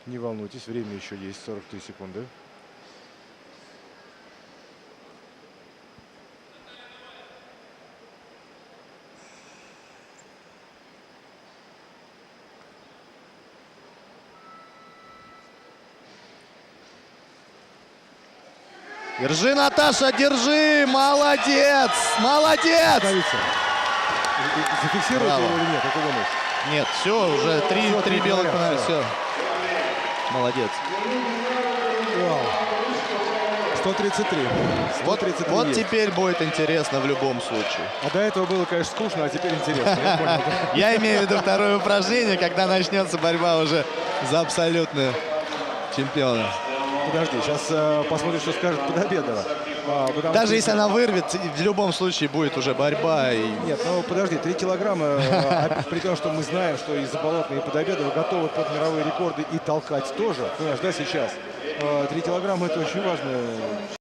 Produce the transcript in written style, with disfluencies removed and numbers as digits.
Не волнуйтесь, время еще есть, 43 секунды. Держи, Наташа, держи! Молодец! Молодец! Зафиксируйте Браво. его или нет, это его нож. Нет, все, уже три белых фонаря, все. Молодец. Вау. 133. 133 Вот есть. теперь будет интересно в любом случае. А до этого было, конечно, скучно, а теперь интересно. Я понял. Я имею в виду второе упражнение, когда начнется борьба уже за абсолютную чемпиона. Подожди, сейчас посмотрим, что скажет Подобедова. Даже если она вырвет, в любом случае будет уже борьба. И... Нет, ну подожди, 3 килограмма, при том, что мы знаем, что и Заболотная, и Подобедова готовы под мировые рекорды и толкать тоже. Понимаешь, да, сейчас? 3 килограмма — это очень важно.